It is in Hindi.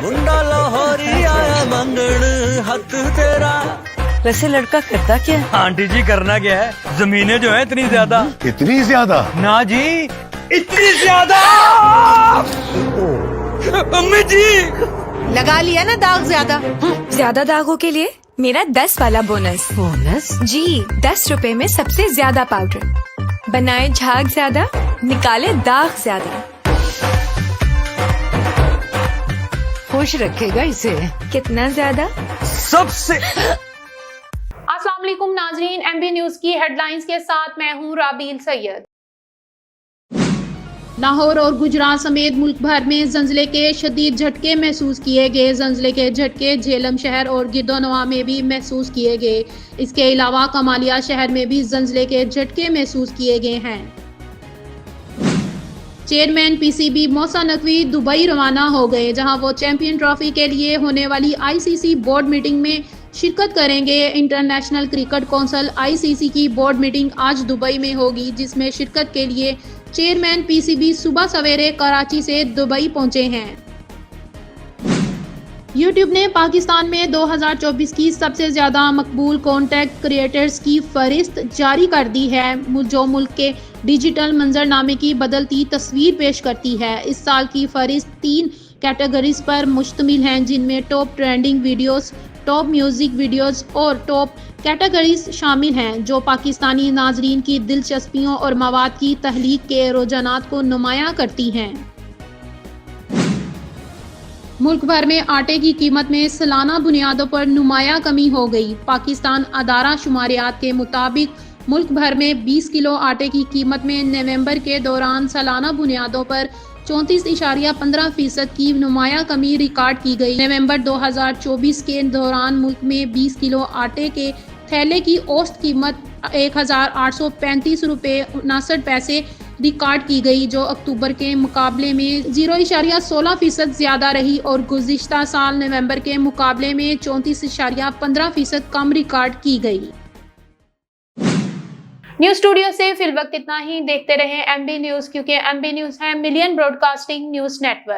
मुंडा लाहौरी आया मंगण हक तेरा। वैसे लड़का करता क्या है? आंटी जी करना क्या है, जमीनें जो है इतनी ज्यादा। इतनी ज्यादा? ना जी, इतनी ज्यादा। अम्मी जी लगा लिया ना दाग ज्यादा। ज्यादा दागों के लिए मेरा 10 वाला बोनस। बोनस? जी, 10 रुपए में सबसे ज्यादा पाउडर। बनाए झाग ज्यादा, निकाले दाग ज्यादा। खुश रखेगा इसे। कितना ज्यादा? सबसे। अस्सलाम वालेकुम नाजरीन, एमबी न्यूज की हेडलाइंस के साथ मैं हूं राबील सैयद। लाहौर और गुजरात समेत मुल्क भर में जंजले के शदीद झटके महसूस किए गए। जंजले के झटके झेलम शहर और गिरदोनवा में भी महसूस किए गए। इसके अलावा कमालिया शहर में भी जंजले के झटके महसूस किए गए हैं। चेयरमैन पीसीबी मौसा नकवी दुबई रवाना हो गए, जहां वो चैंपियन ट्रॉफी के लिए होने वाली आईसीसी बोर्ड मीटिंग में शिरकत करेंगे। इंटरनेशनल क्रिकेट काउंसिल आईसीसी की बोर्ड मीटिंग आज दुबई में होगी, जिसमें शिरकत के लिए चेयरमैन पीसीबी सुबह सवेरे कराची से दुबई पहुंचे हैं। यूट्यूब ने पाकिस्तान में 2024 की सबसे ज़्यादा मकबूल कंटेंट क्रिएटर्स की फहरिस्त जारी कर दी है, जो मुल्क के डिजिटल मंजरनामे की बदलती तस्वीर पेश करती है। इस साल की फहरिस्त 3 कैटेगरीज पर मुश्तमिल हैं, जिनमें top trending videos, top music videos और टॉप कैटेगरीज शामिल हैं, जो पाकिस्तानी नाजरीन की दिलचस्पियों और मवाद की तहलीक के रुझानात को नुमायां करती हैं। मुल्क भर में आटे की कीमत में सालाना बुनियादों पर नुमायां कमी हो गई। पाकिस्तान अदारा शुमारियात के मुताबिक मुल्क भर में 20 किलो आटे की कीमत में नवंबर के दौरान सालाना बुनियादों पर 34.15% की नुमायां कमी रिकॉर्ड की गई। नवंबर 2024 के दौरान मुल्क में 20 किलो आटे के थैले की औसत कीमत 1835 रुपये 59 पैसे रिकॉर्ड की गई, जो अक्टूबर के मुकाबले में 0.16% ज्यादा रही और गुज़िश्ता साल नवंबर के मुकाबले में 34.15% कम रिकॉर्ड की गई। न्यूज स्टूडियो से फिल वक्त इतना ही। देखते रहें एमबी न्यूज, क्योंकि एमबी न्यूज है मिलियन ब्रॉडकास्टिंग न्यूज नेटवर्क।